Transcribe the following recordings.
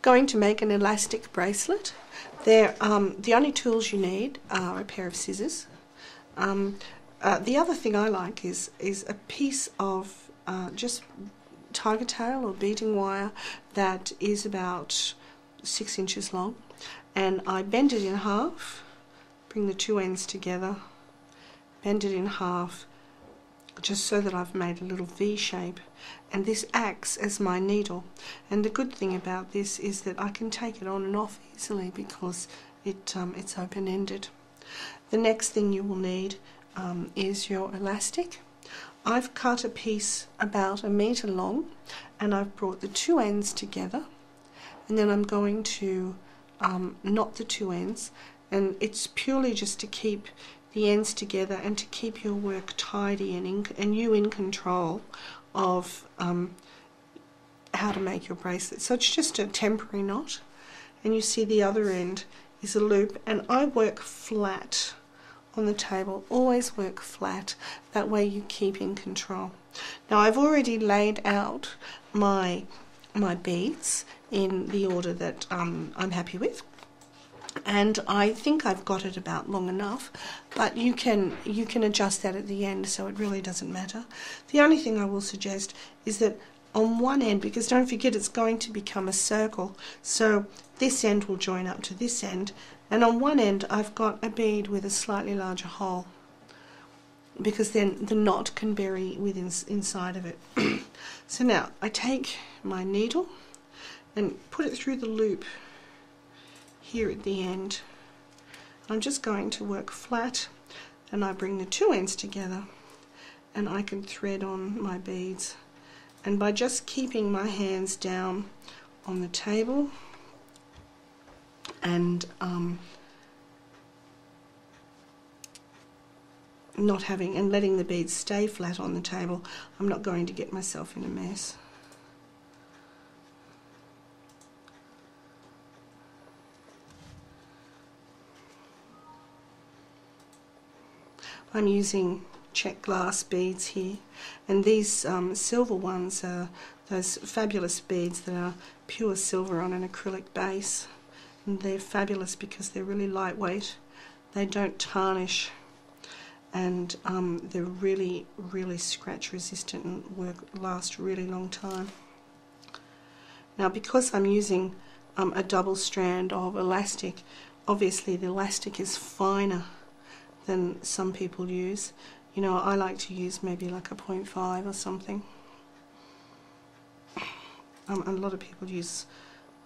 Going to make an elastic bracelet. The only tools you need are a pair of scissors. The other thing I like is a piece of just tiger tail or beading wire that is about 6 inches long, and I bend it in half, bring the two ends together, bend it in half, just so that I've made a little V shape, and this acts as my needle. And the good thing about this is that I can take it on and off easily because it's open-ended. The next thing you will need is your elastic. I've cut a piece about 1 meter long, and I've brought the two ends together, and then I'm going to knot the two ends, and it's purely just to keep the ends together and to keep your work tidy and you in control of how to make your bracelet. So it's just a temporary knot, and you see the other end is a loop, and I work flat on the table. Always work flat, that way you keep in control. Now I've already laid out my beads in the order that I'm happy with, and I think I've got it about long enough, but you can adjust that at the end, so it really doesn't matter. The only thing I will suggest is that on one end, because don't forget it's going to become a circle, so this end will join up to this end, and on one end I've got a bead with a slightly larger hole, because then the knot can bury inside of it. So now I take my needle and put it through the loop here at the end. I'm just going to work flat, and I bring the two ends together, and I can thread on my beads. And by just keeping my hands down on the table and letting the beads stay flat on the table, I'm not going to get myself in a mess. I'm using check glass beads here, and these silver ones are those fabulous beads that are pure silver on an acrylic base, and they're fabulous because they're really lightweight, they don't tarnish, and they're really scratch resistant and last a really long time. Now because I'm using a double strand of elastic, obviously the elastic is finer than some people use. You know, I like to use maybe like a 0.5 or something. A lot of people use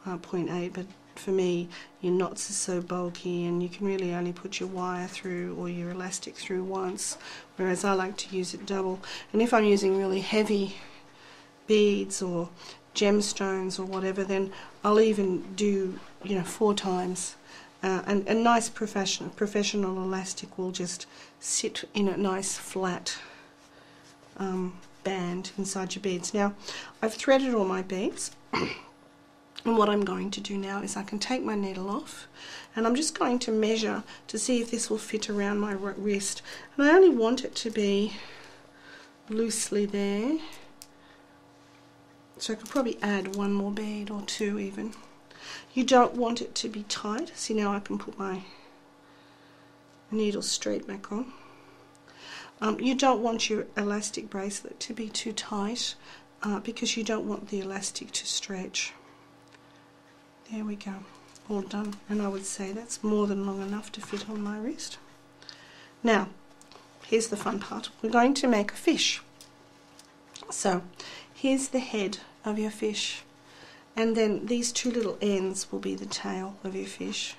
0.8, but for me your knots are so bulky and you can really only put your wire through or your elastic through once, whereas I like to use it double. And if I'm using really heavy beads or gemstones or whatever, then I'll even do, you know, 4 times. And a nice professional elastic will just sit in a nice flat band inside your beads. Now I've threaded all my beads, and what I'm going to do now is I can take my needle off, and I'm just going to measure to see if this will fit around my wrist, and I only want it to be loosely there, so I could probably add 1 more bead or 2 even. You don't want it to be tight. See, now I can put my needle straight back on. You don't want your elastic bracelet to be too tight because you don't want the elastic to stretch. There we go, all done. And I would say that's more than long enough to fit on my wrist. Now, here's the fun part. We're going to make a fish. So, here's the head of your fish. And then these 2 little ends will be the tail of your fish.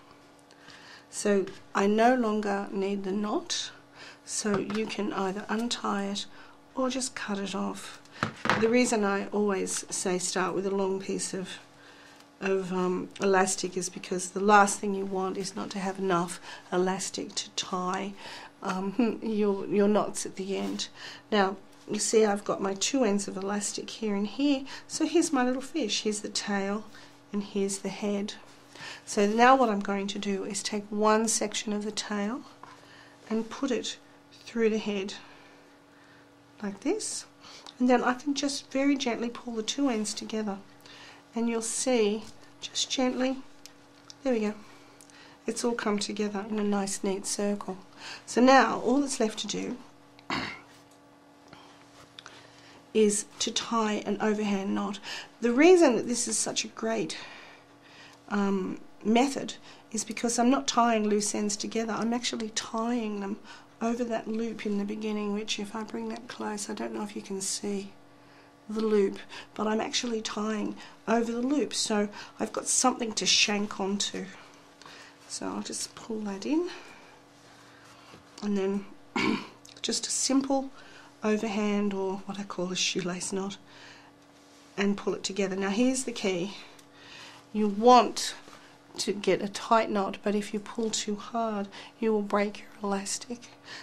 So I no longer need the knot, so you can either untie it or just cut it off. The reason I always say start with a long piece of elastic is because the last thing you want is not to have enough elastic to tie your knots at the end. Now you see I've got my 2 ends of elastic here and here, so here's my little fish. Here's the tail and here's the head. So now what I'm going to do is take one section of the tail and put it through the head like this, and then I can just very gently pull the 2 ends together, and you'll see just gently, there we go. It's all come together in a nice neat circle. So now all that's left to do is to tie an overhand knot. The reason that this is such a great method is because I'm not tying loose ends together, I'm actually tying them over that loop in the beginning, which if I bring that close, I don't know if you can see the loop, but I'm actually tying over the loop, so I've got something to shank onto. So I'll just pull that in, and then just a simple overhand, or what I call a shoelace knot, and pull it together. Now here's the key. You want to get a tight knot, but if you pull too hard you will break your elastic.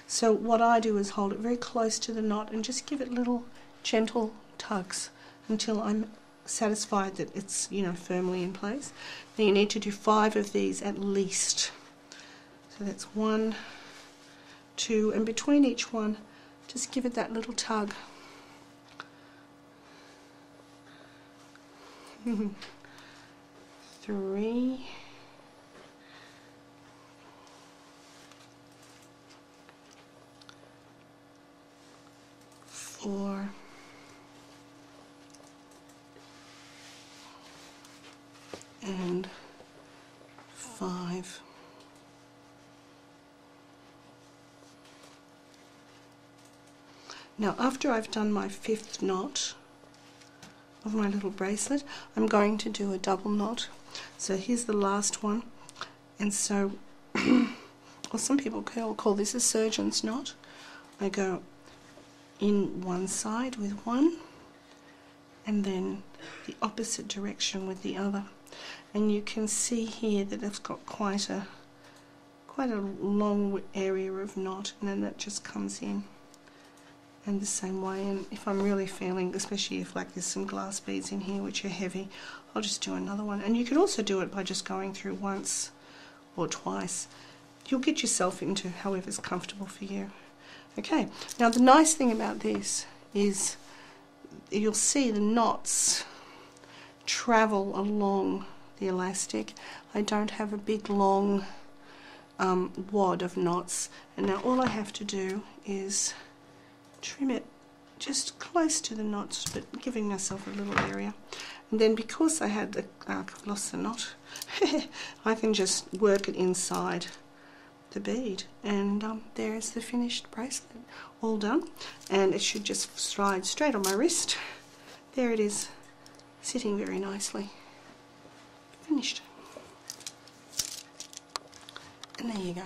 So what I do is hold it very close to the knot and just give it little gentle tugs until I'm satisfied that it's, you know, firmly in place. Now you need to do 5 of these at least. So that's 1, 2, and between each one just give it that little tug. 3, 4, and 5. Now after I've done my 5th knot of my little bracelet, I'm going to do a double knot. So here's the last one, and so well, some people call this a surgeon's knot. I go in one side with one and then the opposite direction with the other, and you can see here that it's got quite a long area of knot, and then that just comes in. And the same way, and if I'm really feeling, especially if like there's some glass beads in here which are heavy, I'll just do another one. And you can also do it by just going through once or twice. You'll get yourself into however's comfortable for you. Okay, now the nice thing about this is you'll see the knots travel along the elastic. I don't have a big long wad of knots, and now all I have to do is trim it just close to the knots, but giving myself a little area. And then because I had lost the knot, I can just work it inside the bead, and there's the finished bracelet, all done. And it should just slide straight on my wrist. There it is, sitting very nicely. Finished. And there you go.